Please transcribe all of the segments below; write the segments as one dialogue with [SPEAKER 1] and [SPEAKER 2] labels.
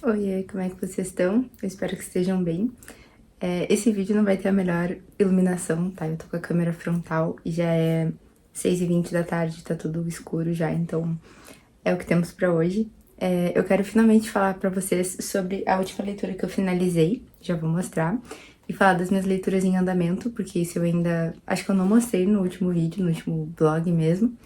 [SPEAKER 1] Oiê, como é que vocês estão? Eu espero que estejam bem. Esse vídeo não vai ter a melhor iluminação, tá? Eu tô com a câmera frontal e já é 6h20 da tarde, tá tudo escuro já, então é o que temos pra hoje. Eu quero finalmente falar pra vocês sobre a última leitura que eu finalizei, já vou mostrar, e falar das minhas leituras em andamento, porque isso eu ainda... acho que eu não mostrei no último vídeo, no último vlog mesmo.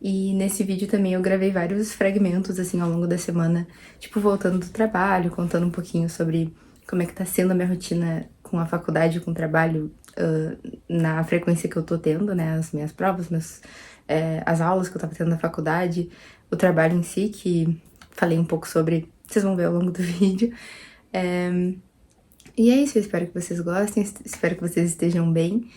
[SPEAKER 1] E nesse vídeo também eu gravei vários fragmentos, assim, ao longo da semana, tipo, voltando do trabalho, contando um pouquinho sobre como é que tá sendo a minha rotina com a faculdade, com o trabalho, na frequência que eu tô tendo, né, as minhas provas, as aulas que eu tava tendo na faculdade, o trabalho em si, que falei um pouco sobre, vocês vão ver ao longo do vídeo. E é isso, eu espero que vocês gostem, espero que vocês estejam bem.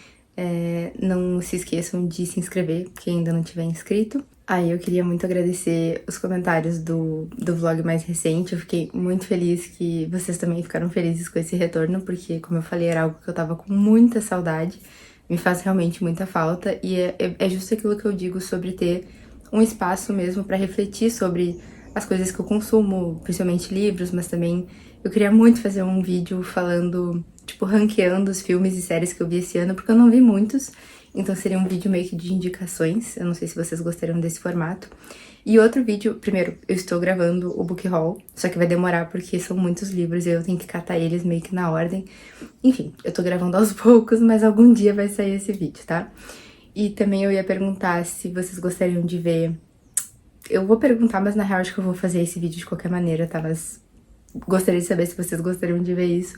[SPEAKER 1] Não se esqueçam de se inscrever, quem ainda não tiver inscrito. Eu queria muito agradecer os comentários do vlog mais recente. Eu fiquei muito feliz que vocês também ficaram felizes com esse retorno, porque, como eu falei, era algo que eu tava com muita saudade. Me faz realmente muita falta. E é justo aquilo que eu digo sobre ter um espaço mesmo pra refletir sobre as coisas que eu consumo, principalmente livros, mas também eu queria muito fazer um vídeo falando, tipo, ranqueando os filmes e séries que eu vi esse ano, porque eu não vi muitos, então seria um vídeo meio que de indicações. Eu não sei se vocês gostariam desse formato. E outro vídeo, primeiro, eu estou gravando o book haul, só que vai demorar porque são muitos livros e eu tenho que catar eles meio que na ordem. Enfim, eu tô gravando aos poucos, mas algum dia vai sair esse vídeo, tá? E também eu ia perguntar se vocês gostariam de ver... Eu vou perguntar, mas na real acho que eu vou fazer esse vídeo de qualquer maneira, tá? Mas gostaria de saber se vocês gostariam de ver isso.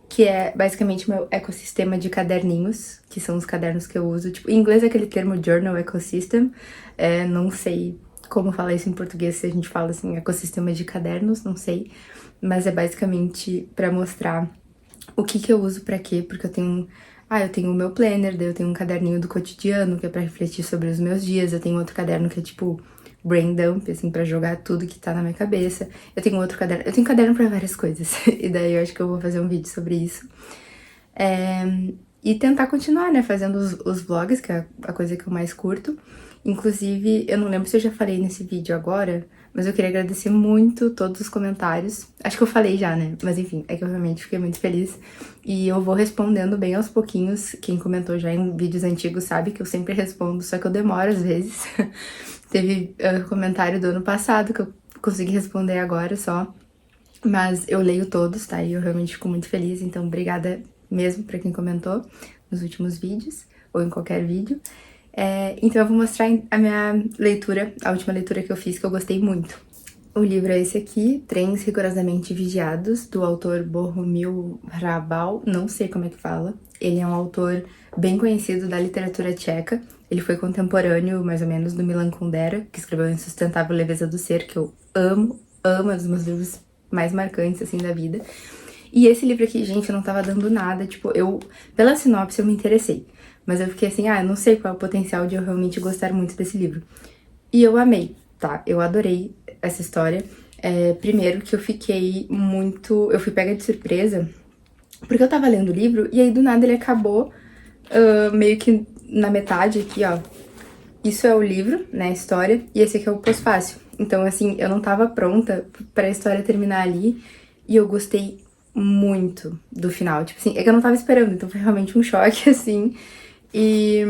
[SPEAKER 1] Que é basicamente meu ecossistema de caderninhos, que são os cadernos que eu uso. Tipo, em inglês é aquele termo Journal Ecosystem. Não sei como falar isso em português, se a gente fala assim, ecossistema de cadernos, não sei. Mas é basicamente pra mostrar o que eu uso pra quê, porque eu tenho... eu tenho o meu planner, daí eu tenho um caderninho do cotidiano, que é pra refletir sobre os meus dias. Eu tenho outro caderno que é tipo brain dump, assim, pra jogar tudo que tá na minha cabeça. Eu tenho outro caderno, eu tenho caderno pra várias coisas. E daí eu acho que eu vou fazer um vídeo sobre isso. E tentar continuar, né, fazendo os vlogs, que é a coisa que eu mais curto. Inclusive, eu não lembro se eu já falei nesse vídeo agora, mas eu queria agradecer muito todos os comentários. Acho que eu falei já, né? Mas enfim, é que eu realmente fiquei muito feliz. E eu vou respondendo bem aos pouquinhos. Quem comentou já em vídeos antigos sabe que eu sempre respondo, só que eu demoro às vezes. Teve comentário do ano passado que eu consegui responder agora só. Mas eu leio todos, tá? E eu realmente fico muito feliz, então obrigada mesmo pra quem comentou nos últimos vídeos, ou em qualquer vídeo. Então eu vou mostrar a minha leitura, a última leitura que eu fiz, que eu gostei muito. O livro é esse aqui, Trens Rigorosamente Vigiados, do autor Bohumil Hrabal, não sei como é que fala. Ele é um autor bem conhecido da literatura tcheca. Ele foi contemporâneo, mais ou menos, do Milan Kundera, que escreveu Insustentável Leveza do Ser, que eu amo, é um dos meus livros mais marcantes, assim, da vida. E esse livro aqui, gente, eu não tava dando nada, tipo, pela sinopse eu me interessei. Mas eu fiquei assim, eu não sei qual é o potencial de eu realmente gostar muito desse livro. E eu amei, tá? Eu adorei essa história. Primeiro que eu fiquei muito... Eu fui pega de surpresa, porque eu tava lendo o livro, e aí do nada ele acabou meio que na metade aqui, ó. Isso é o livro, né, a história, e esse aqui é o pós-fácil. Então, assim, eu não tava pronta pra história terminar ali, e eu gostei muito do final. Tipo assim, é que eu não tava esperando, então foi realmente um choque, assim. E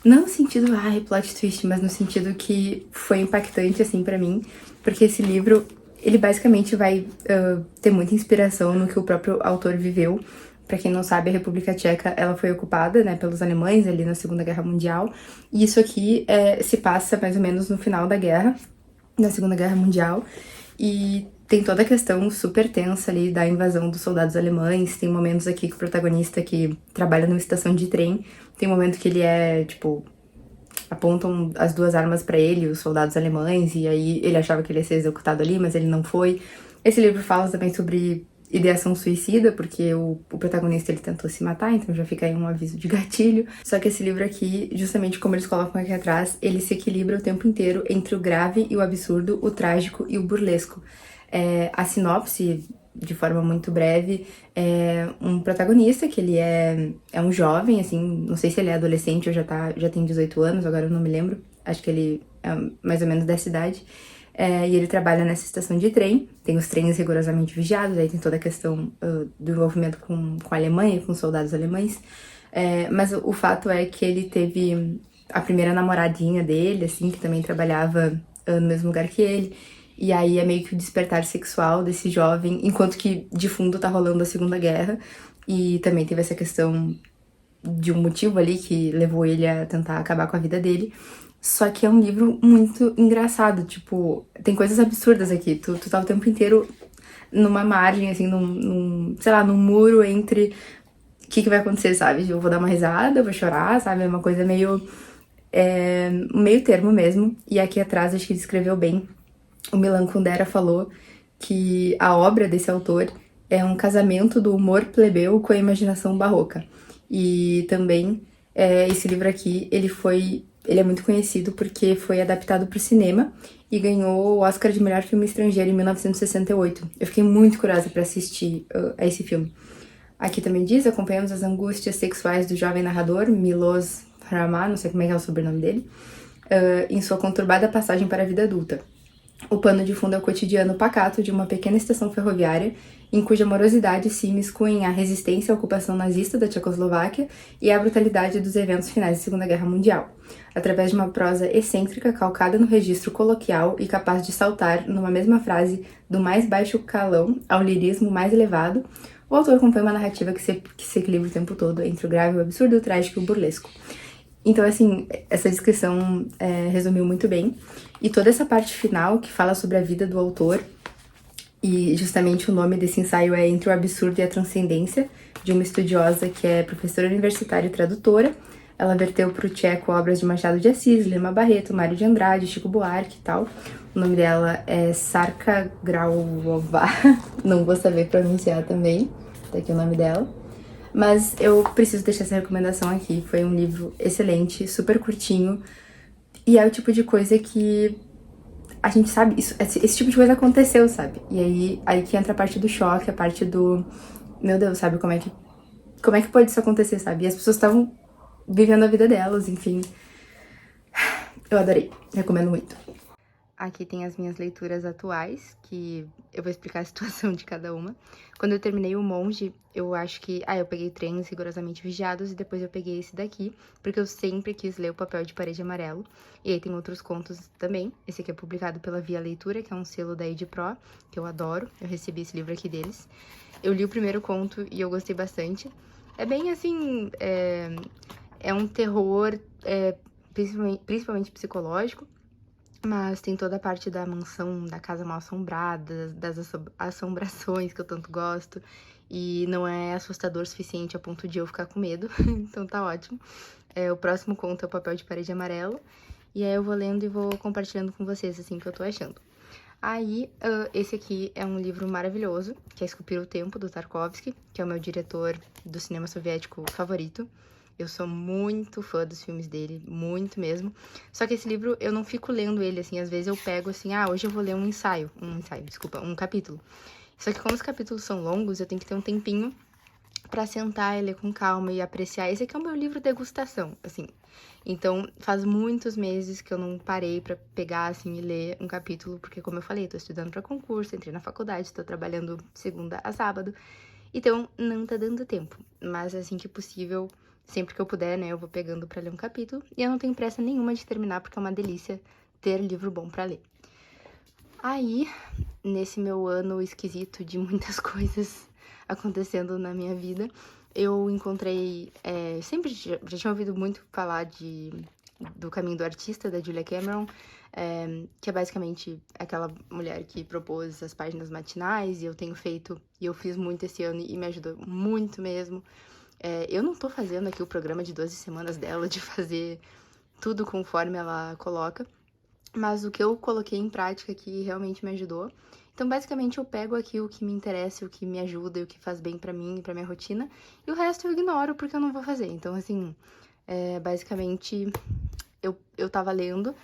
[SPEAKER 1] não no sentido, plot twist, mas no sentido que foi impactante, assim, pra mim. Porque esse livro, ele basicamente vai ter muita inspiração no que o próprio autor viveu. Pra quem não sabe, a República Tcheca, ela foi ocupada, né, pelos alemães ali na Segunda Guerra Mundial. E isso aqui se passa mais ou menos no final da guerra, da Segunda Guerra Mundial. E tem toda a questão super tensa ali da invasão dos soldados alemães. Tem momentos aqui que o protagonista que trabalha numa estação de trem, tem um momento que ele tipo, apontam as duas armas pra ele, os soldados alemães, e aí ele achava que ele ia ser executado ali, mas ele não foi. Esse livro fala também sobre ideação suicida, porque o protagonista ele tentou se matar, então já fica aí um aviso de gatilho. Só que esse livro aqui, justamente como eles colocam aqui atrás, ele se equilibra o tempo inteiro entre o grave e o absurdo, o trágico e o burlesco. A sinopse, de forma muito breve, é um protagonista que ele é um jovem, assim, não sei se ele é adolescente ou já tem 18 anos, agora eu não me lembro, acho que ele é mais ou menos dessa idade. E ele trabalha nessa estação de trem, tem os trens rigorosamente vigiados, aí tem toda a questão do envolvimento com a Alemanha, com soldados alemães. Mas o fato é que ele teve a primeira namoradinha dele, assim, que também trabalhava no mesmo lugar que ele. E aí é meio que o despertar sexual desse jovem, enquanto que de fundo tá rolando a Segunda Guerra. E também teve essa questão de um motivo ali que levou ele a tentar acabar com a vida dele. Só que é um livro muito engraçado, tipo, tem coisas absurdas aqui. Tu tá o tempo inteiro numa margem, assim, sei lá, num muro entre o que vai acontecer, sabe? Eu vou dar uma risada, eu vou chorar, sabe? É uma coisa meio termo mesmo. E aqui atrás acho que ele escreveu bem. O Milan Kundera falou que a obra desse autor é um casamento do humor plebeu com a imaginação barroca. E também esse livro aqui, ele é muito conhecido porque foi adaptado para o cinema e ganhou o Oscar de melhor filme estrangeiro em 1968. Eu fiquei muito curiosa para assistir a esse filme. Aqui também diz, acompanhamos as angústias sexuais do jovem narrador, Milos Forman, não sei como é que é o sobrenome dele, em sua conturbada passagem para a vida adulta. O pano de fundo é o cotidiano pacato de uma pequena estação ferroviária, em cuja morosidade se imiscuem a resistência à ocupação nazista da Tchecoslováquia e a brutalidade dos eventos finais da Segunda Guerra Mundial. Através de uma prosa excêntrica, calcada no registro coloquial e capaz de saltar, numa mesma frase, do mais baixo calão ao lirismo mais elevado, o autor compõe uma narrativa que se equilibra o tempo todo entre o grave, o absurdo, o trágico e o burlesco. Então, assim, essa descrição resumiu muito bem. E toda essa parte final, que fala sobre a vida do autor, e justamente o nome desse ensaio é Entre o Absurdo e a Transcendência, de uma estudiosa que é professora universitária e tradutora. Ela verteu para o tcheco obras de Machado de Assis, Lima Barreto, Mário de Andrade, Chico Buarque e tal. O nome dela é Sarka Grauvova, não vou saber pronunciar também, tá aqui o nome dela. Mas eu preciso deixar essa recomendação aqui, foi um livro excelente, super curtinho, e é o tipo de coisa que a gente sabe, esse tipo de coisa aconteceu, sabe? E aí que entra a parte do choque, a parte do, meu Deus, sabe, como é que pode isso acontecer, sabe? E as pessoas estavam vivendo a vida delas, enfim. Eu adorei, recomendo muito. Aqui tem as minhas leituras atuais, que eu vou explicar a situação de cada uma. Quando eu terminei O Monge, eu acho que... eu peguei Trens Rigorosamente Vigiados e depois eu peguei esse daqui, porque eu sempre quis ler O Papel de Parede Amarelo. E aí tem outros contos também. Esse aqui é publicado pela Via Leitura, que é um selo da Edipro, que eu adoro. Eu recebi esse livro aqui deles. Eu li o primeiro conto e eu gostei bastante. É bem assim... É um terror, principalmente psicológico. Mas tem toda a parte da mansão, da casa mal assombrada, das assombrações que eu tanto gosto. E não é assustador o suficiente a ponto de eu ficar com medo, então tá ótimo. O próximo conto é O Papel de Parede Amarelo. E aí eu vou lendo e vou compartilhando com vocês, assim, o que eu tô achando. Aí, esse aqui é um livro maravilhoso, que é Esculpir o Tempo, do Tarkovsky, que é o meu diretor do cinema soviético favorito. Eu sou muito fã dos filmes dele, muito mesmo. Só que esse livro, eu não fico lendo ele, assim, às vezes eu pego, assim, hoje eu vou ler um capítulo. Só que como os capítulos são longos, eu tenho que ter um tempinho pra sentar e ler com calma e apreciar. Esse aqui é o meu livro degustação, assim. Então, faz muitos meses que eu não parei pra pegar, assim, e ler um capítulo, porque, como eu falei, tô estudando pra concurso, entrei na faculdade, tô trabalhando segunda a sábado, então não tá dando tempo. Mas, assim que possível, sempre que eu puder, né, eu vou pegando pra ler um capítulo, e eu não tenho pressa nenhuma de terminar, porque é uma delícia ter livro bom pra ler. Aí, nesse meu ano esquisito de muitas coisas acontecendo na minha vida, eu encontrei... sempre já tinha ouvido muito falar do Caminho do Artista, da Julia Cameron, que é basicamente aquela mulher que propôs as páginas matinais, e eu tenho feito, e eu fiz muito esse ano, e me ajudou muito mesmo. Eu não tô fazendo aqui o programa de 12 semanas dela, de fazer tudo conforme ela coloca, mas o que eu coloquei em prática que realmente me ajudou. Então, basicamente, eu pego aqui o que me interessa, o que me ajuda e o que faz bem pra mim e pra minha rotina, e o resto eu ignoro porque eu não vou fazer. Então, assim, basicamente, eu tava lendo,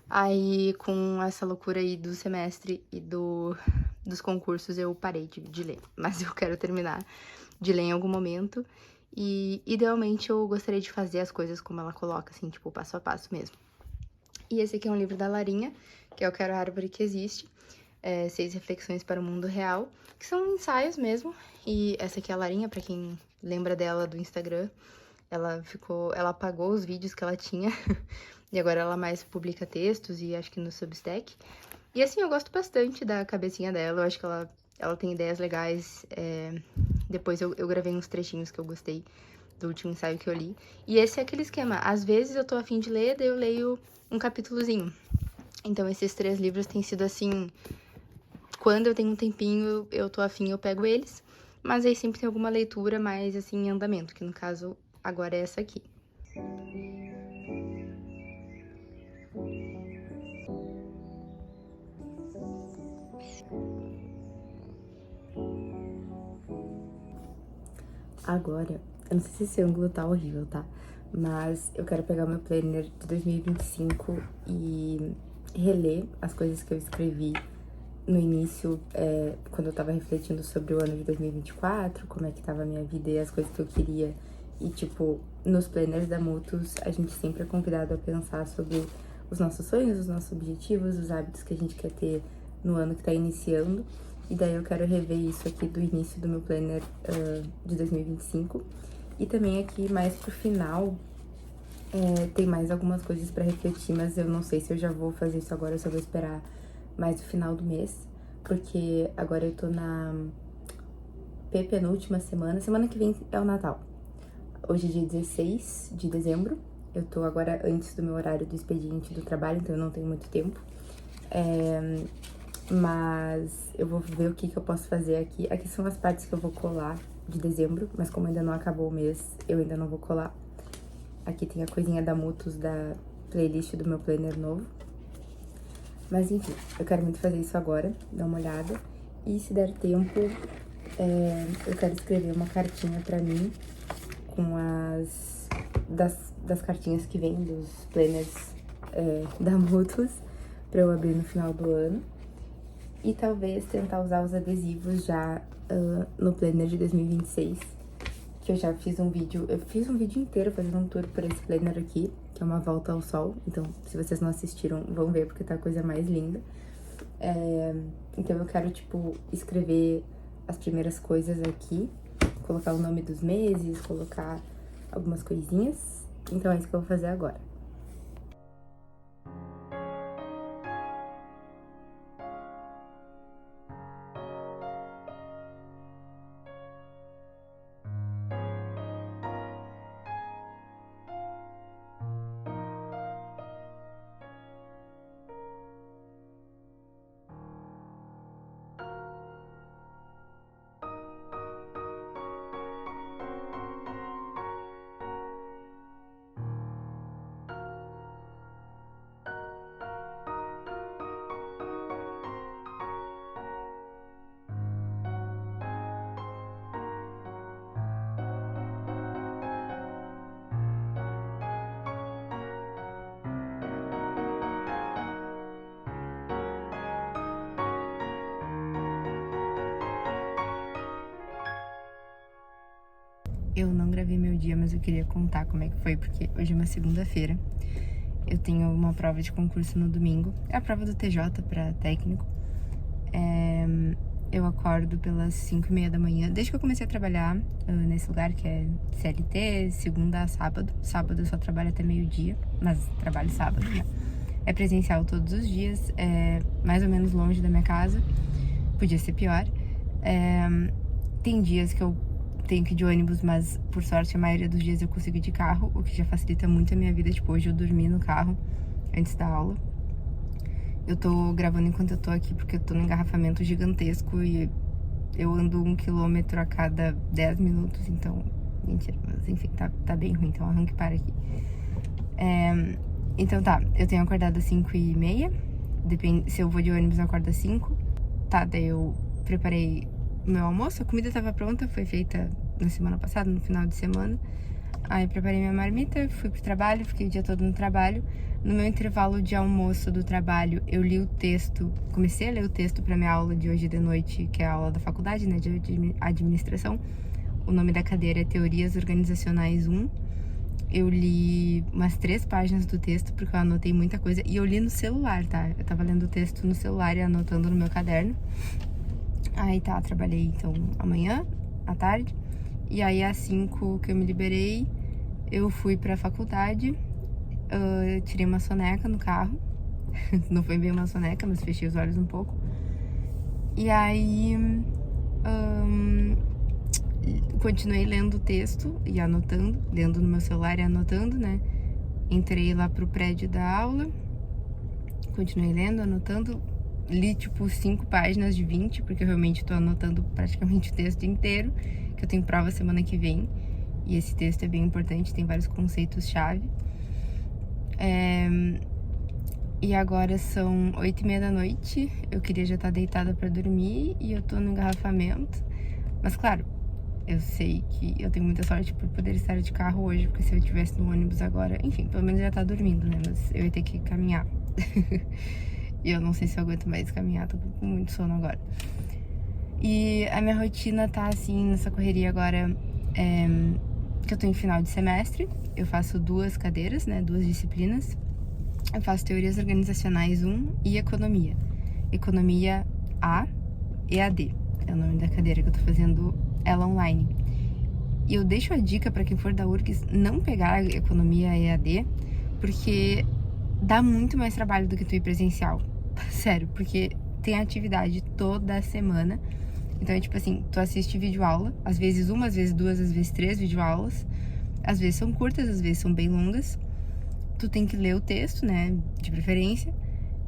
[SPEAKER 1] aí com essa loucura aí do semestre e dos concursos eu parei de ler, mas eu quero terminar de ler em algum momento. E, idealmente, eu gostaria de fazer as coisas como ela coloca, assim, tipo, passo a passo mesmo. E esse aqui é um livro da Larinha, que é Eu Quero a Árvore que Existe. 6 reflexões para o mundo real, que são ensaios mesmo. E essa aqui é a Larinha, pra quem lembra dela do Instagram. Ela apagou os vídeos que ela tinha e agora ela mais publica textos e acho que no Substack. E assim, eu gosto bastante da cabecinha dela, eu acho que ela tem ideias legais. Depois eu gravei uns trechinhos que eu gostei do último ensaio que eu li. E esse é aquele esquema, às vezes eu tô a fim de ler, daí eu leio um capítulozinho. Então esses 3 livros têm sido assim, quando eu tenho um tempinho, eu tô afim, eu pego eles. Mas aí sempre tem alguma leitura mais assim em andamento, que no caso agora é essa aqui. Agora, eu não sei se esse ângulo tá horrível, tá? Mas eu quero pegar o meu planner de 2025 e reler as coisas que eu escrevi no início, quando eu tava refletindo sobre o ano de 2024, como é que tava a minha vida e as coisas que eu queria. E, tipo, nos planners da Mutus, a gente sempre é convidado a pensar sobre os nossos sonhos, os nossos objetivos, os hábitos que a gente quer ter no ano que tá iniciando. E daí eu quero rever isso aqui do início do meu planner de 2025. E também aqui, mais pro final, tem mais algumas coisas pra refletir, mas eu não sei se eu já vou fazer isso agora, eu só vou esperar mais no final do mês, porque agora eu tô na penúltima semana que vem é o Natal. Hoje é dia 16 de dezembro, eu tô agora antes do meu horário do expediente do trabalho, então eu não tenho muito tempo. Mas eu vou ver o que eu posso fazer aqui. Aqui são as partes que eu vou colar de dezembro, mas como ainda não acabou o mês, eu ainda não vou colar. Aqui tem a coisinha da Mutus, da playlist do meu planner novo. Mas enfim, eu quero muito fazer isso agora, dar uma olhada. E se der tempo, eu quero escrever uma cartinha pra mim com das cartinhas que vêm dos planners da Mutus, pra eu abrir no final do ano. E talvez tentar usar os adesivos já no planner de 2026, que eu já fiz um vídeo. Eu fiz um vídeo inteiro fazendo um tour por esse planner aqui, que é uma volta ao sol. Então, se vocês não assistiram, vão ver, porque tá a coisa mais linda. Então eu quero, tipo, escrever as primeiras coisas aqui, colocar o nome dos meses, colocar algumas coisinhas. Então é isso que eu vou fazer agora. Eu não gravei meu dia, mas eu queria contar como é que foi, porque hoje é uma segunda-feira. Eu tenho uma prova de concurso no domingo. É a prova do TJ pra técnico. Eu acordo pelas 5h30 da manhã. Desde que eu comecei a trabalhar nesse lugar, que é CLT, segunda a sábado. Sábado eu só trabalho até meio-dia, mas trabalho sábado, né? É presencial todos os dias, é mais ou menos longe da minha casa. Podia ser pior. Tem dias que eu tenho que ir de ônibus, mas por sorte a maioria dos dias eu consigo ir de carro, o que já facilita muito a minha vida. Tipo, hoje eu dormi no carro antes da aula. Eu tô gravando enquanto eu tô aqui porque eu tô num engarrafamento gigantesco e eu ando 1 km a cada 10 minutos, então... Mentira, mas enfim, tá bem ruim, então arranque para aqui. Então tá, eu tenho acordado às 5h30, se eu vou de ônibus eu acordo às 5. Tá, daí eu preparei o meu almoço, a comida tava pronta, foi feita na semana passada, no final de semana. Aí preparei minha marmita, fui pro trabalho, fiquei o dia todo no trabalho. No meu intervalo de almoço do trabalho, eu li o texto, comecei a ler o texto pra minha aula de hoje de noite, que é a aula da faculdade, né, de administração. O nome da cadeira é Teorias Organizacionais 1. eu li umas 3 páginas do texto, porque eu anotei muita coisa. E eu li no celular, tá? Eu tava lendo o texto no celular e anotando no meu caderno. Aí tá, trabalhei então amanhã, à tarde. E aí às 5 que eu me liberei, eu fui pra faculdade. Tirei uma soneca no carro. Não foi bem uma soneca, mas fechei os olhos um pouco. E aí continuei lendo o texto e anotando, lendo no meu celular e anotando, né? Entrei lá pro prédio da aula, continuei lendo, anotando. Li, tipo, 5 páginas de 20, porque eu realmente tô anotando praticamente o texto inteiro, que eu tenho prova semana que vem. E esse texto é bem importante, tem vários conceitos-chave. E agora são 8h30 da noite, eu queria já estar deitada pra dormir e eu tô no engarrafamento. Mas claro, eu sei que eu tenho muita sorte por poder estar de carro hoje, porque se eu estivesse no ônibus agora, enfim, pelo menos já tá dormindo, né? Mas eu ia ter que caminhar. E eu não sei se eu aguento mais caminhar, tô com muito sono agora. E a minha rotina tá assim, nessa correria agora, que eu tô em final de semestre. Eu faço 2 cadeiras, né, 2 disciplinas. Eu faço Teorias Organizacionais 1 e Economia. Economia A, EAD. É o nome da cadeira que eu tô fazendo ela online. E eu deixo a dica pra quem for da URGS não pegar a Economia EAD, porque dá muito mais trabalho do que tu ir presencial. Sério, porque tem atividade toda semana. Então é tipo assim, tu assiste videoaula, às vezes 1, às vezes 2, às vezes 3 videoaulas. Às vezes são curtas, às vezes são bem longas. Tu tem que ler o texto, né, de preferência.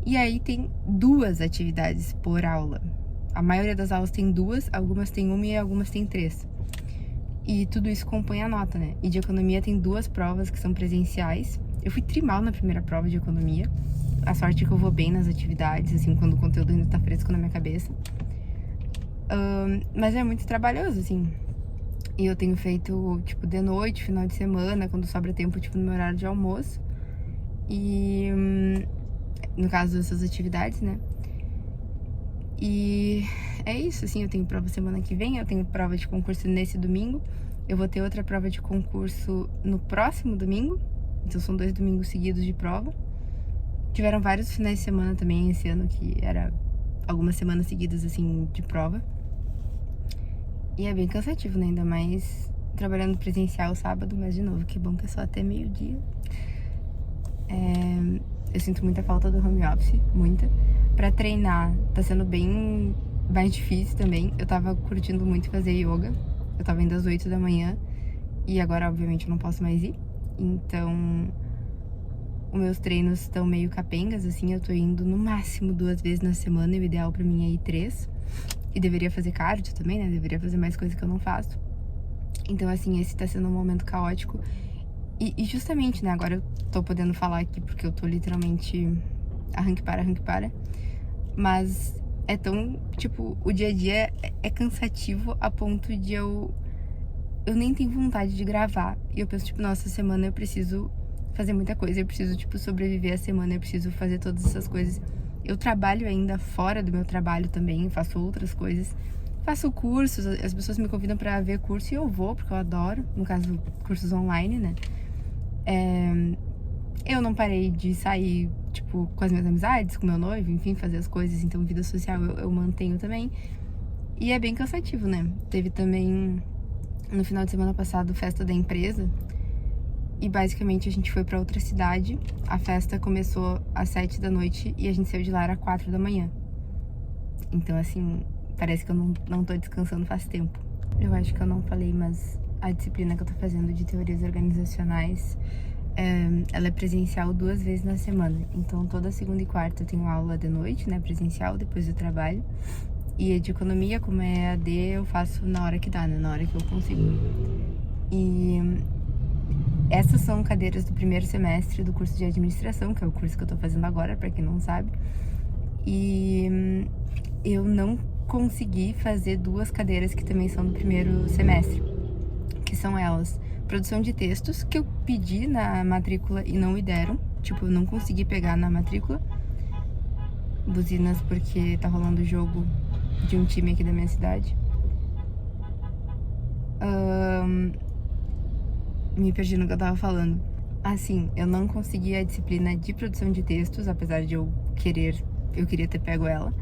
[SPEAKER 1] E aí tem 2 atividades por aula. A maioria das aulas tem 2, algumas tem 1 e algumas tem 3. E tudo isso compõe a nota, né? E de economia tem 2 provas que são presenciais. Eu fui trimal na primeira prova de economia. A sorte é que eu vou bem nas atividades, assim, quando o conteúdo ainda tá fresco na minha cabeça. Mas é muito trabalhoso, assim. E eu tenho feito, tipo, de noite, final de semana, quando sobra tempo, tipo, no meu horário de almoço. E no caso dessas atividades, né? E é isso, assim, eu tenho prova semana que vem, eu tenho prova de concurso nesse domingo. Eu vou ter outra prova de concurso no próximo domingo. Então são 2 domingos seguidos de prova. Tiveram vários finais de semana também esse ano, que era algumas semanas seguidas, assim, de prova. E é bem cansativo, né? Ainda mais trabalhando presencial sábado, mas de novo, que bom que é só até meio-dia. Eu sinto muita falta do home office, muita. Pra treinar, tá sendo bem mais difícil também. Eu tava curtindo muito fazer yoga. Eu tava indo às 8 da manhã. E agora, obviamente, eu não posso mais ir. Então, os meus treinos estão meio capengas, assim. Eu tô indo no máximo 2 vezes na semana. E o ideal pra mim é ir 3. E deveria fazer cardio também, né? Deveria fazer mais coisas que eu não faço. Então, assim, esse tá sendo um momento caótico. E justamente, né? Agora eu tô podendo falar aqui porque eu tô literalmente arranque para. Mas é tão, tipo, o dia a dia é cansativo a ponto de eu nem tenho vontade de gravar. E eu penso, tipo, nossa, semana eu preciso fazer muita coisa. Eu preciso, tipo, sobreviver a semana. Eu preciso fazer todas essas coisas. Eu trabalho ainda fora do meu trabalho também. Faço outras coisas. Faço cursos. As pessoas me convidam pra ver curso e eu vou, porque eu adoro. No caso, cursos online, né? Eu não parei de sair, tipo, com as minhas amizades, com meu noivo, enfim, fazer as coisas. Então, vida social eu mantenho também. E é bem cansativo, né? Teve também, no final de semana passado, festa da empresa. E basicamente a gente foi pra outra cidade. A festa começou às 7 da noite e a gente saiu de lá às 4 da manhã. Então, assim, parece que eu não tô descansando faz tempo. Eu acho que eu não falei, mas a disciplina que eu tô fazendo de teorias organizacionais, ela é presencial 2 vezes na semana. Então, toda segunda e quarta eu tenho aula de noite, né, presencial, depois do trabalho. E a de economia, como é AD, eu faço na hora que dá, né, na hora que eu consigo. E essas são cadeiras do primeiro semestre do curso de administração, que é o curso que eu tô fazendo agora, pra quem não sabe. E eu não consegui fazer 2 cadeiras que também são do primeiro semestre, que são elas: produção de textos, que eu pedi na matrícula e não me deram. Tipo, eu não consegui pegar na matrícula. Buzinas, porque tá rolando o jogo de um time aqui da minha cidade. Me perdi no que eu tava falando. Assim, eu não consegui a disciplina de produção de textos, apesar de eu queria ter pego ela.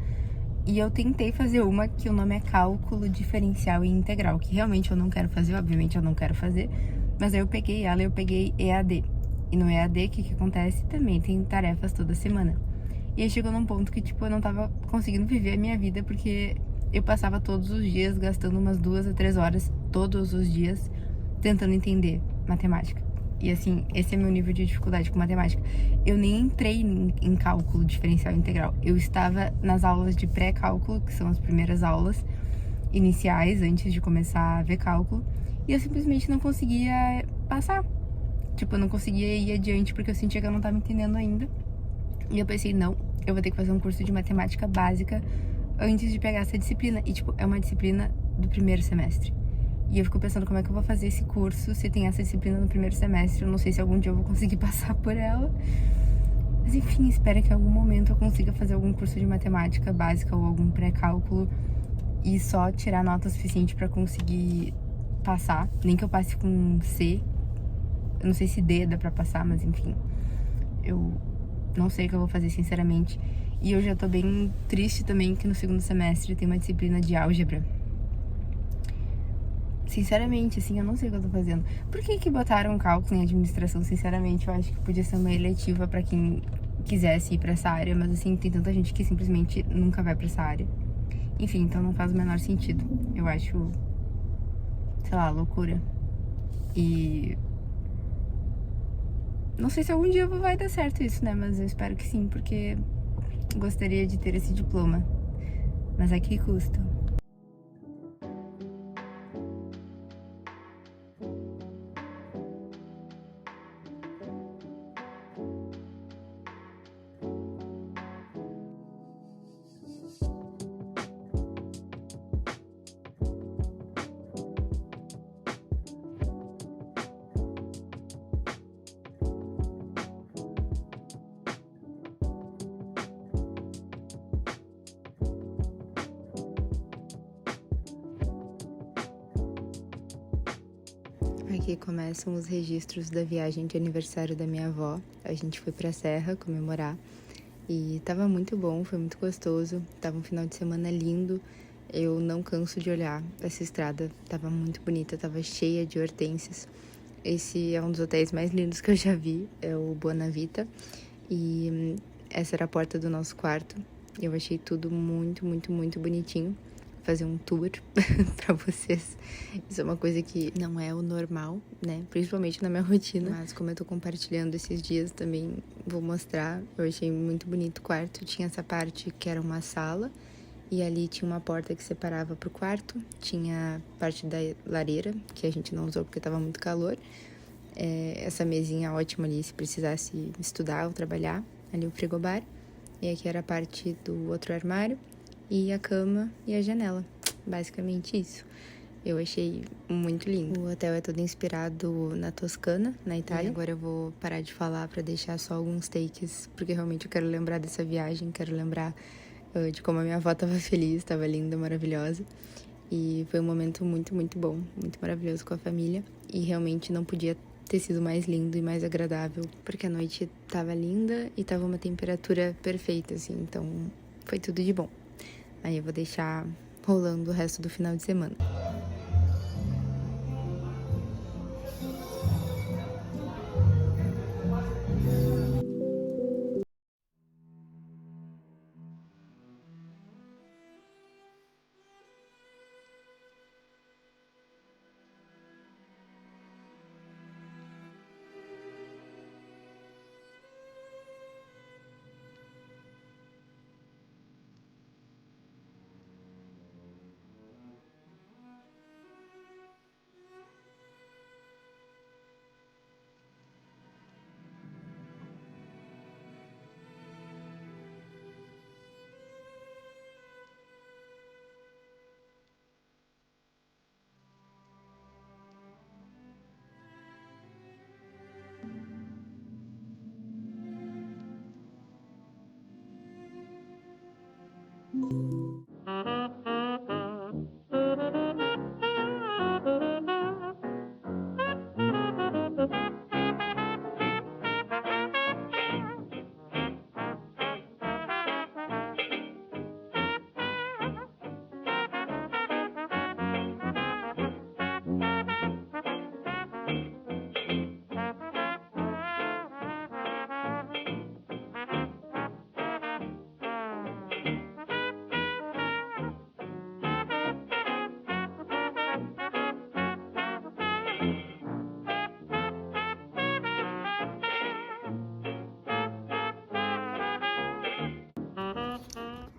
[SPEAKER 1] E eu tentei fazer uma que o nome é Cálculo Diferencial e Integral, que realmente eu não quero fazer, obviamente eu não quero fazer. Mas aí eu peguei ela e eu peguei EAD. E no EAD, o que acontece? Também tem tarefas toda semana. E aí chegou num ponto que, tipo, eu não tava conseguindo viver a minha vida, porque eu passava todos os dias gastando umas 2 a 3 horas, todos os dias, tentando entender matemática. E assim, esse é meu nível de dificuldade com matemática. Eu nem entrei em cálculo diferencial integral. Eu estava nas aulas de pré-cálculo, que são as primeiras aulas iniciais, antes de começar a ver cálculo. E eu simplesmente não conseguia passar. Tipo, eu não conseguia ir adiante porque eu sentia que eu não estava entendendo ainda. E eu pensei, não, eu vou ter que fazer um curso de matemática básica antes de pegar essa disciplina. E, tipo, é uma disciplina do primeiro semestre. E eu fico pensando como é que eu vou fazer esse curso se tem essa disciplina no primeiro semestre. Eu não sei se algum dia eu vou conseguir passar por ela. Mas enfim, espero que em algum momento eu consiga fazer algum curso de matemática básica ou algum pré-cálculo e só tirar nota suficiente pra conseguir passar. Nem que eu passe com C. Eu não sei se D dá pra passar, mas enfim. Eu não sei o que eu vou fazer, sinceramente. E eu já tô bem triste também que no segundo semestre tem uma disciplina de álgebra. Sinceramente, assim, eu não sei o que eu tô fazendo. Por que que botaram cálculo em administração? Sinceramente, eu acho que podia ser uma eletiva pra quem quisesse ir pra essa área, mas assim, tem tanta gente que simplesmente nunca vai pra essa área. Enfim, então não faz o menor sentido. Eu acho, sei lá, loucura. E não sei se algum dia vai dar certo isso, né? Mas eu espero que sim, porque gostaria de ter esse diploma. Mas a que custo? Aqui começam os registros da viagem de aniversário da minha avó. A gente foi pra Serra comemorar e tava muito bom, foi muito gostoso. Tava um final de semana lindo. Eu não canso de olhar essa estrada, tava muito bonita, tava cheia de hortênsias. Esse é um dos hotéis mais lindos que eu já vi, é o Bonavita. E essa era a porta do nosso quarto. Eu achei tudo muito, muito, muito bonitinho. Fazer um tour pra vocês. Isso é uma coisa que não é o normal, né? Principalmente na minha rotina. Mas como eu tô compartilhando esses dias, também vou mostrar. Eu achei muito bonito o quarto. Tinha essa parte que era uma sala. E ali tinha uma porta que separava pro quarto. Tinha parte da lareira, que a gente não usou porque tava muito calor. Essa mesinha ótima ali se precisasse estudar ou trabalhar. Ali o frigobar. E aqui era a parte do outro armário. E a cama e a janela. Basicamente isso. Eu achei muito lindo. O hotel é todo inspirado na Toscana, na Itália. E agora eu vou parar de falar pra deixar só alguns takes, porque realmente eu quero lembrar dessa viagem, quero lembrar de como a minha avó tava feliz, tava linda, maravilhosa. E foi um momento muito, muito bom, muito maravilhoso com a família. E realmente não podia ter sido mais lindo e mais agradável, porque a noite tava linda e tava uma temperatura perfeita, assim, então foi tudo de bom. Aí eu vou deixar rolando o resto do final de semana.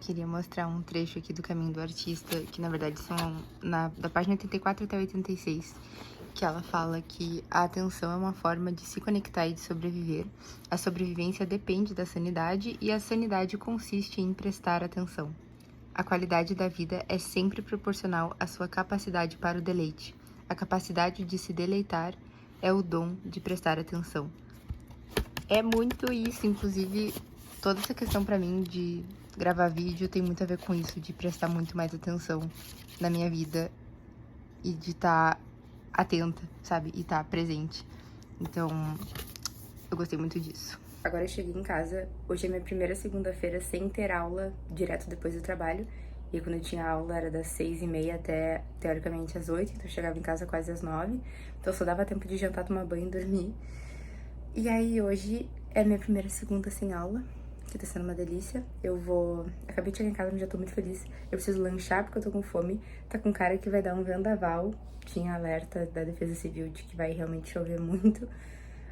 [SPEAKER 1] Queria mostrar um trecho aqui do Caminho do Artista, que na verdade são da página 84 até 86, que ela fala que a atenção é uma forma de se conectar e de sobreviver. A sobrevivência depende da sanidade e a sanidade consiste em prestar atenção. A qualidade da vida é sempre proporcional à sua capacidade para o deleite. A capacidade de se deleitar é o dom de prestar atenção. É muito isso, inclusive toda essa questão pra mim de gravar vídeo tem muito a ver com isso, de prestar muito mais atenção na minha vida e de estar atenta, sabe? E estar presente. Então, eu gostei muito disso. Agora eu cheguei em casa, hoje é minha primeira segunda-feira sem ter aula direto depois do trabalho. E quando eu tinha aula era das 6h30 até, teoricamente, às 8h, então eu chegava em casa quase às 9h. Então só dava tempo de jantar, tomar banho e dormir. E aí hoje é minha primeira segunda sem aula, que tá sendo uma delícia. Acabei de chegar em casa, mas já tô muito feliz. Eu preciso lanchar porque eu tô com fome. Tá com cara que vai dar um vendaval. Tinha alerta da Defesa Civil de que vai realmente chover muito.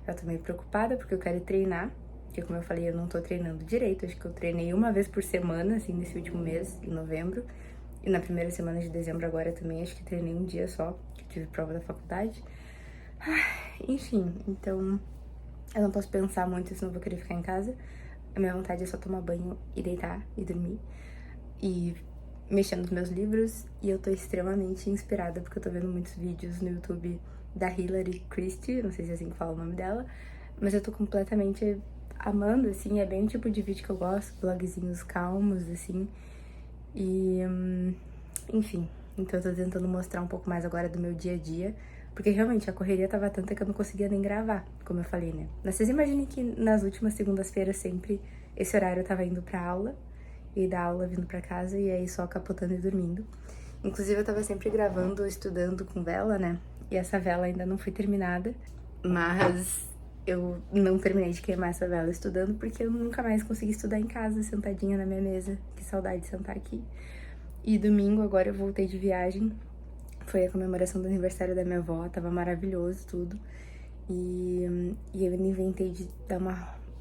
[SPEAKER 1] Eu tô meio preocupada porque eu quero ir treinar. Porque, como eu falei, eu não tô treinando direito. Acho que eu treinei uma vez por semana, assim, nesse último mês, em novembro. E na primeira semana de dezembro agora também, acho que treinei um dia só, que eu tive prova da faculdade. Enfim, então eu não posso pensar muito, senão eu vou querer ficar em casa. A minha vontade é só tomar banho e deitar e dormir. E mexer nos meus livros. E eu tô extremamente inspirada, porque eu tô vendo muitos vídeos no YouTube da Hillary Christie, não sei se é assim que fala o nome dela. Mas eu tô completamente amando, assim, é bem o tipo de vídeo que eu gosto, vlogzinhos calmos, assim. E, enfim, então eu tô tentando mostrar um pouco mais agora do meu dia a dia. Porque realmente a correria tava tanta que eu não conseguia nem gravar, como eu falei, né? Mas vocês imaginem que nas últimas segundas-feiras sempre esse horário eu tava indo pra aula, e da aula vindo pra casa, e aí só capotando e dormindo. Inclusive eu tava sempre gravando, estudando com vela, né? E essa vela ainda não foi terminada, mas eu não terminei de queimar essa vela estudando porque eu nunca mais consegui estudar em casa, sentadinha na minha mesa. Que saudade de sentar aqui. E domingo agora eu voltei de viagem. Foi a comemoração do aniversário da minha avó, tava maravilhoso tudo. E eu ainda inventei de dar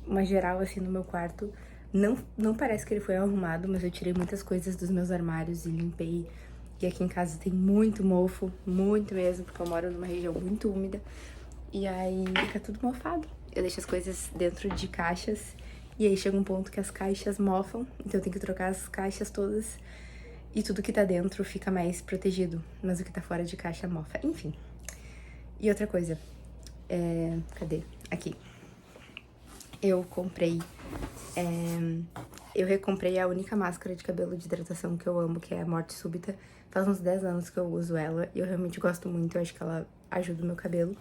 [SPEAKER 1] uma geral assim no meu quarto. Não parece que ele foi arrumado, mas eu tirei muitas coisas dos meus armários e limpei. E aqui em casa tem muito mofo, muito mesmo, porque eu moro numa região muito úmida. E aí fica tudo mofado. Eu deixo as coisas dentro de caixas e aí chega um ponto que as caixas mofam, então eu tenho que trocar as caixas todas. E tudo que tá dentro fica mais protegido, mas o que tá fora de caixa mofa. Enfim. E outra coisa. Cadê? Aqui. Eu comprei... eu recomprei a única máscara de cabelo de hidratação que eu amo, que é a Morte Súbita. Faz uns 10 anos que eu uso ela e eu realmente gosto muito. Eu acho que ela ajuda o meu cabelo.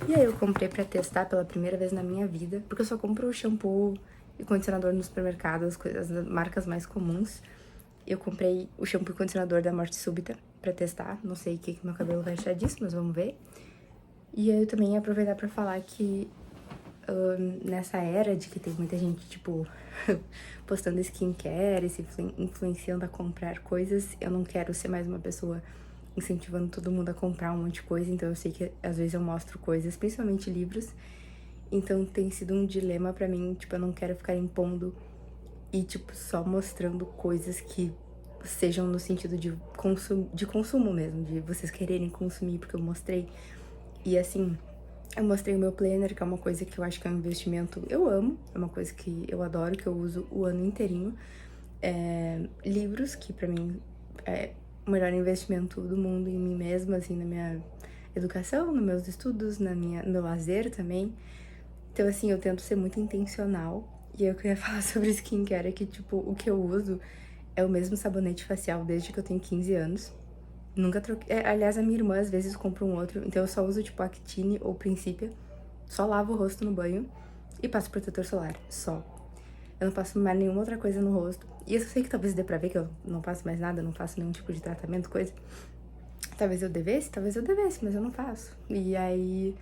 [SPEAKER 1] E aí eu comprei pra testar pela primeira vez na minha vida, porque eu só compro shampoo e condicionador no supermercado, as marcas mais comuns. Eu comprei o shampoo e condicionador da Morte Súbita pra testar. Não sei o que meu cabelo vai achar disso, mas vamos ver. E aí eu também ia aproveitar pra falar que nessa era de que tem muita gente, tipo, postando skincare e se influenciando a comprar coisas, eu não quero ser mais uma pessoa incentivando todo mundo a comprar um monte de coisa. Então eu sei que às vezes eu mostro coisas, principalmente livros. Então tem sido um dilema pra mim, tipo, eu não quero ficar impondo e, tipo, só mostrando coisas que sejam no sentido de consumo mesmo, de vocês quererem consumir, porque eu mostrei. E assim, eu mostrei o meu planner, que é uma coisa que eu acho que é um investimento, eu amo, é uma coisa que eu adoro, que eu uso o ano inteirinho. Livros, que pra mim é o melhor investimento do mundo em mim mesma, assim, na minha educação, nos meus estudos, no meu lazer também. Então, assim, eu tento ser muito intencional. E aí eu queria falar sobre skincare, é que, tipo, o que eu uso é o mesmo sabonete facial desde que eu tenho 15 anos. Nunca troquei. Aliás, a minha irmã às vezes compra um outro, então eu só uso, tipo, Actine ou Principia. Só lavo o rosto no banho e passo protetor solar, só. Eu não passo mais nenhuma outra coisa no rosto. E eu sei que talvez dê pra ver que eu não passo mais nada, não faço nenhum tipo de tratamento, coisa. Talvez eu devesse, mas eu não faço. E aí,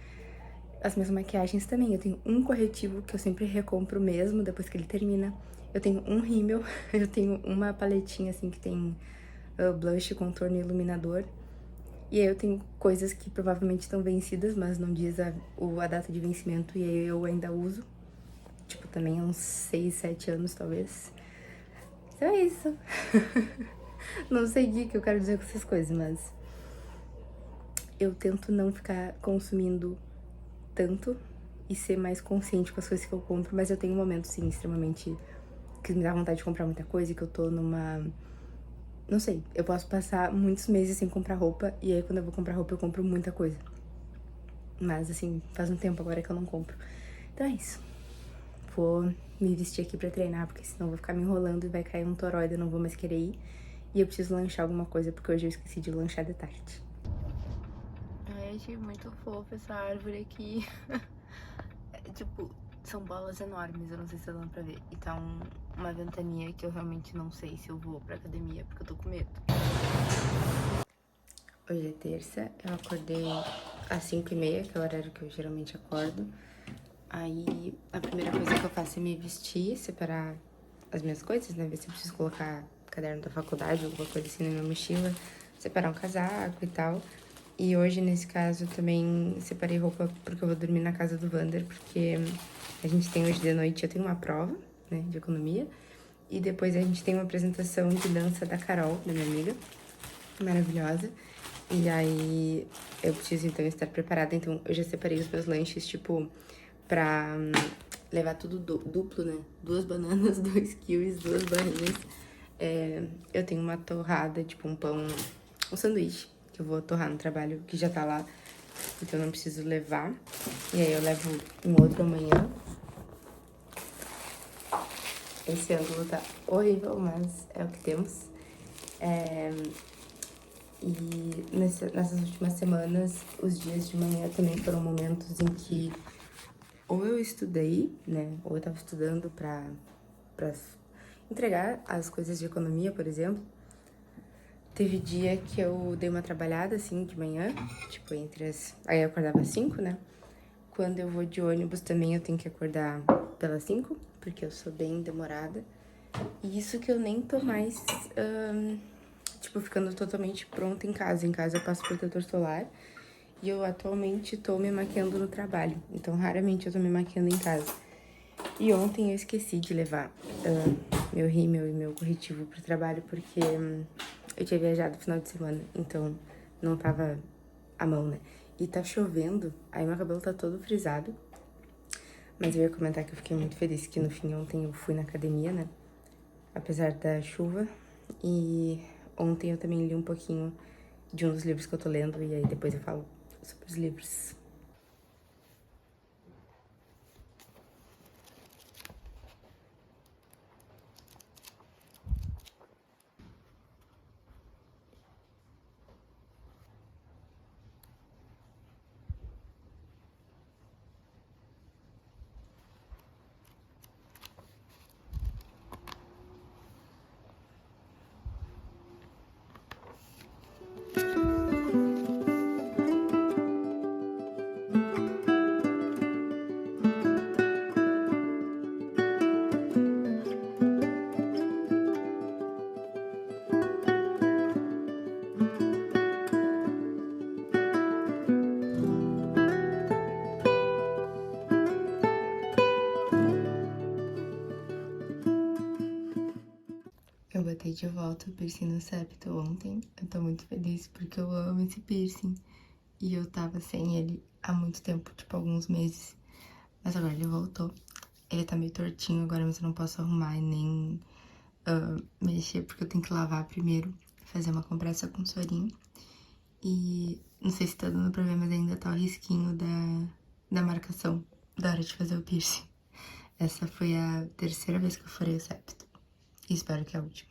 [SPEAKER 1] as minhas maquiagens também. Eu tenho um corretivo que eu sempre recompro mesmo, depois que ele termina. Eu tenho um rímel, eu tenho uma paletinha, assim, que tem blush, contorno e iluminador. E aí eu tenho coisas que provavelmente estão vencidas, mas não diz a data de vencimento, e aí eu ainda uso. Tipo, também há uns 6, 7 anos, talvez. Então é isso. Não sei o que eu quero dizer com essas coisas, mas eu tento não ficar consumindo tanto e ser mais consciente com as coisas que eu compro, mas eu tenho um momento, sim, extremamente que me dá vontade de comprar muita coisa, que eu tô numa... Não sei, eu posso passar muitos meses sem comprar roupa, e aí quando eu vou comprar roupa eu compro muita coisa. Mas, assim, faz um tempo agora que eu não compro. Então é isso. Vou me vestir aqui pra treinar, porque senão eu vou ficar me enrolando e vai cair um toróide, eu não vou mais querer ir. E eu preciso lanchar alguma coisa, porque hoje eu esqueci de lanchar de tarde. Ai, achei muito fofa essa árvore aqui. Tipo, são bolas enormes, eu não sei se tá dando pra ver. E tá uma ventania que eu realmente não sei se eu vou pra academia, porque eu tô com medo. Hoje é terça, eu acordei às 5h30, que é o horário que eu geralmente acordo. Aí, a primeira coisa que eu faço é me vestir, separar as minhas coisas, né? Ver se eu preciso colocar caderno da faculdade, alguma coisa assim na minha mochila. Separar um casaco e tal. E hoje, nesse caso, também separei roupa porque eu vou dormir na casa do Vander, porque a gente tem hoje de noite, eu tenho uma prova, né, de economia. E depois a gente tem uma apresentação de dança da Carol, da minha amiga, maravilhosa. E aí eu preciso então estar preparada, então eu já separei os meus lanches, tipo, pra levar tudo duplo, né? 2 bananas, 2 kiwis, 2 barrinhas. Eu tenho uma torrada, tipo um pão, um sanduíche, que eu vou torrar no trabalho, que já tá lá, então eu não preciso levar. E aí eu levo um outro amanhã. Esse ângulo tá horrível, mas é o que temos. E nessas últimas semanas, os dias de manhã também foram momentos em que ou eu estudei, né, ou eu tava estudando pra entregar as coisas de economia, por exemplo. Teve dia que eu dei uma trabalhada, assim, de manhã, tipo, aí eu acordava às 5, né? Quando eu vou de ônibus também eu tenho que acordar pelas 5, porque eu sou bem demorada. E isso que eu nem tô mais, tipo, ficando totalmente pronta em casa. Em casa eu passo protetor solar e eu atualmente tô me maquiando no trabalho. Então, raramente eu tô me maquiando em casa. E ontem eu esqueci de levar meu rímel e meu corretivo pro trabalho, porque eu tinha viajado no final de semana, então não tava à mão, né? E tá chovendo, aí meu cabelo tá todo frisado. Mas eu ia comentar que eu fiquei muito feliz que no fim ontem eu fui na academia, né? Apesar da chuva. E ontem eu também li um pouquinho de um dos livros que eu tô lendo, e aí depois eu falo sobre os livros. Eu botei de volta o piercing no septo ontem. Eu tô muito feliz porque eu amo esse piercing. E eu tava sem ele há muito tempo, tipo alguns meses. Mas agora ele voltou. Ele tá meio tortinho agora, mas eu não posso arrumar e nem mexer, porque eu tenho que lavar primeiro. Fazer uma compressa com sorinho. E não sei se tá dando pra ver, mas ainda tá o risquinho da marcação da hora de fazer o piercing. Essa foi a terceira vez que eu furei o septo. E espero que é a última.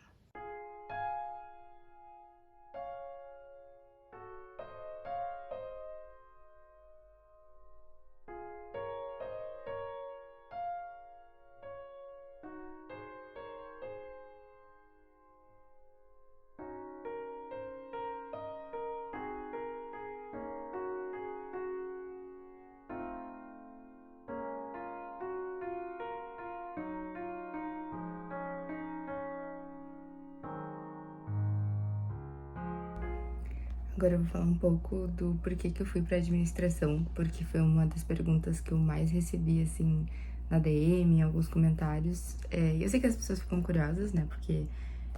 [SPEAKER 1] Agora eu vou falar um pouco do porquê que eu fui pra administração, porque foi uma das perguntas que eu mais recebi, assim, na DM, em alguns comentários. Eu sei que as pessoas ficam curiosas, né? Porque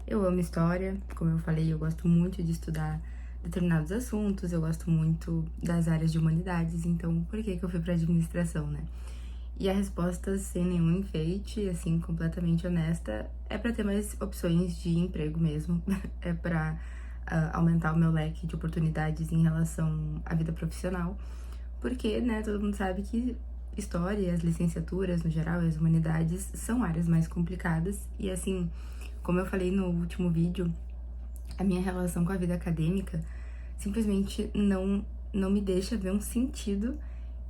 [SPEAKER 1] eu amo história, como eu falei, eu gosto muito de estudar determinados assuntos, eu gosto muito das áreas de humanidades, então por que que eu fui pra administração, né? E a resposta, sem nenhum enfeite, assim, completamente honesta, é pra ter mais opções de emprego mesmo, é pra aumentar o meu leque de oportunidades em relação à vida profissional, porque, né, todo mundo sabe que história, as licenciaturas no geral e as humanidades são áreas mais complicadas e, assim, como eu falei no último vídeo, a minha relação com a vida acadêmica simplesmente não me deixa ver um sentido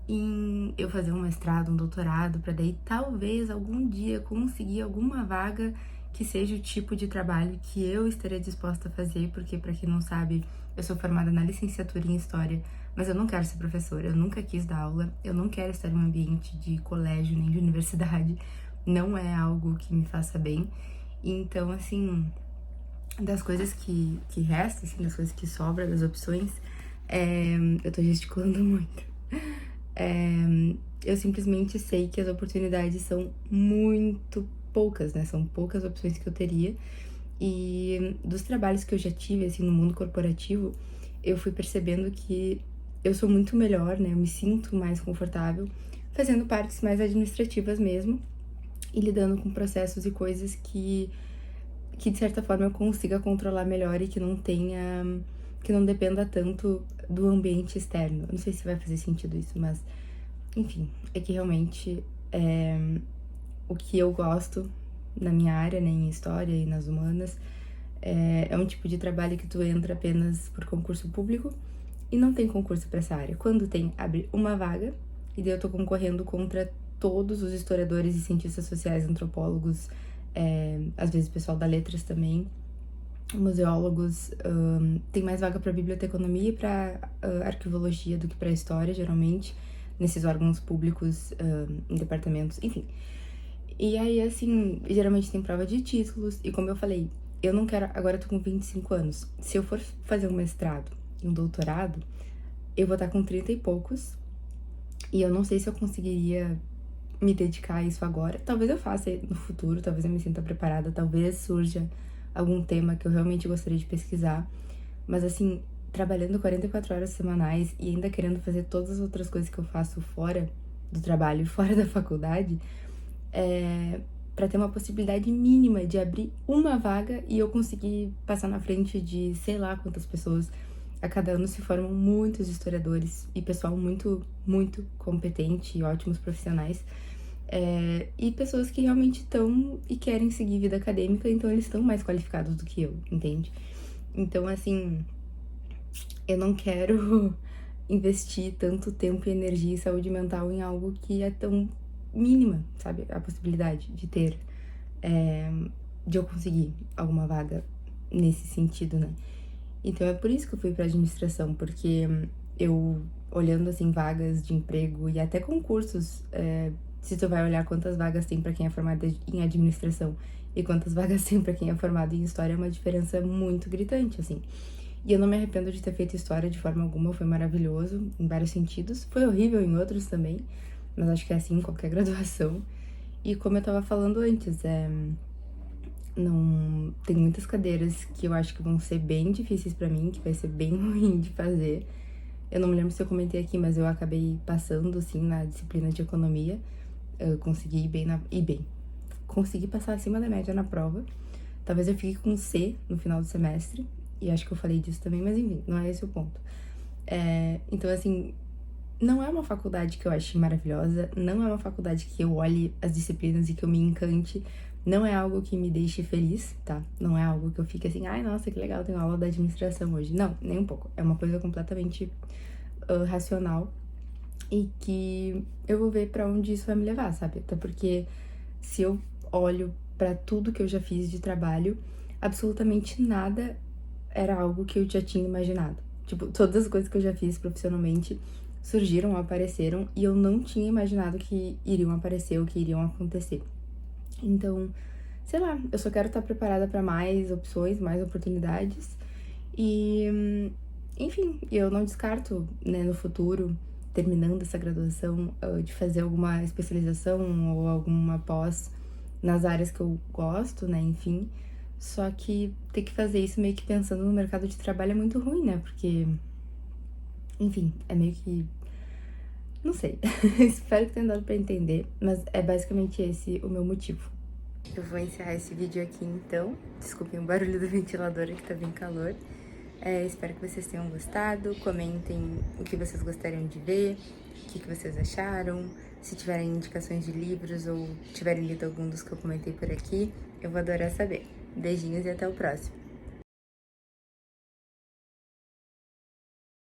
[SPEAKER 1] em eu fazer um mestrado, um doutorado, para daí talvez algum dia conseguir alguma vaga que seja o tipo de trabalho que eu estaria disposta a fazer, porque para quem não sabe, eu sou formada na licenciatura em História, mas eu não quero ser professora, eu nunca quis dar aula, eu não quero estar em um ambiente de colégio nem de universidade, não é algo que me faça bem. Então, assim, das coisas que restam, assim, das coisas que sobram, das opções, eu tô gesticulando muito. Eu simplesmente sei que as oportunidades são muito poucas, né? São poucas opções que eu teria. E dos trabalhos que eu já tive, assim, no mundo corporativo, eu fui percebendo que eu sou muito melhor, né? Eu me sinto mais confortável fazendo partes mais administrativas mesmo e lidando com processos e coisas que de certa forma eu consiga controlar melhor e que não dependa tanto do ambiente externo. Eu não sei se vai fazer sentido isso, mas enfim, é que realmente o que eu gosto na minha área, né, em história e nas humanas, é um tipo de trabalho que tu entra apenas por concurso público e não tem concurso para essa área. Quando tem, abre uma vaga e daí eu tô concorrendo contra todos os historiadores e cientistas sociais, antropólogos, às vezes pessoal da letras também, museólogos, tem mais vaga para biblioteconomia e para arquivologia do que para história, geralmente, nesses órgãos públicos, em departamentos, enfim. E aí, assim, geralmente tem prova de títulos, e como eu falei, eu não quero. Agora eu tô com 25 anos. Se eu for fazer um mestrado e um doutorado, eu vou estar com 30 e poucos, e eu não sei se eu conseguiria me dedicar a isso agora. Talvez eu faça no futuro, talvez eu me sinta preparada, talvez surja algum tema que eu realmente gostaria de pesquisar. Mas assim, trabalhando 44 horas semanais e ainda querendo fazer todas as outras coisas que eu faço fora do trabalho, fora da faculdade, para ter uma possibilidade mínima de abrir uma vaga e eu conseguir passar na frente de sei lá quantas pessoas. A cada ano se formam muitos historiadores e pessoal muito, muito competente e ótimos profissionais. E pessoas que realmente estão e querem seguir vida acadêmica, então eles estão mais qualificados do que eu, entende? Então, assim, eu não quero investir tanto tempo e energia e saúde mental em algo que é tão mínima, sabe? A possibilidade de ter, de eu conseguir alguma vaga nesse sentido, né? Então é por isso que eu fui pra administração, porque eu, olhando assim, vagas de emprego e até concursos, se tu vai olhar quantas vagas tem pra quem é formado em administração e quantas vagas tem pra quem é formado em história, é uma diferença muito gritante, assim. E eu não me arrependo de ter feito história de forma alguma, foi maravilhoso em vários sentidos, foi horrível em outros também, mas acho que é assim em qualquer graduação. E como eu tava falando antes, não tem muitas cadeiras que eu acho que vão ser bem difíceis pra mim, que vai ser bem ruim de fazer. Eu não me lembro se eu comentei aqui, mas eu acabei passando, assim, na disciplina de economia. Eu consegui ir bem. Consegui passar acima da média na prova. Talvez eu fique com C no final do semestre. E acho que eu falei disso também, mas enfim, não é esse o ponto. Então, assim, não é uma faculdade que eu ache maravilhosa, não é uma faculdade que eu olhe as disciplinas e que eu me encante, não é algo que me deixe feliz, tá? Não é algo que eu fique assim, ai, nossa, que legal, tenho aula da administração hoje. Não, nem um pouco. É uma coisa completamente racional e que eu vou ver pra onde isso vai me levar, sabe? Até porque se eu olho pra tudo que eu já fiz de trabalho, absolutamente nada era algo que eu já tinha imaginado. Tipo, todas as coisas que eu já fiz profissionalmente surgiram, apareceram e eu não tinha imaginado que iriam aparecer ou que iriam acontecer. Então, sei lá, eu só quero estar preparada para mais opções, mais oportunidades e, enfim, eu não descarto, né, no futuro terminando essa graduação, de fazer alguma especialização ou alguma pós nas áreas que eu gosto, né, enfim. Só que ter que fazer isso meio que pensando no mercado de trabalho é muito ruim, né, porque, enfim, é meio que... não sei. Espero que tenha dado pra entender, mas é basicamente esse o meu motivo. Eu vou encerrar esse vídeo aqui então. Desculpem o barulho do ventilador, que tá bem calor. Espero que vocês tenham gostado. Comentem o que vocês gostariam de ver, o que vocês acharam. Se tiverem indicações de livros ou tiverem lido algum dos que eu comentei por aqui, eu vou adorar saber. Beijinhos e até o próximo.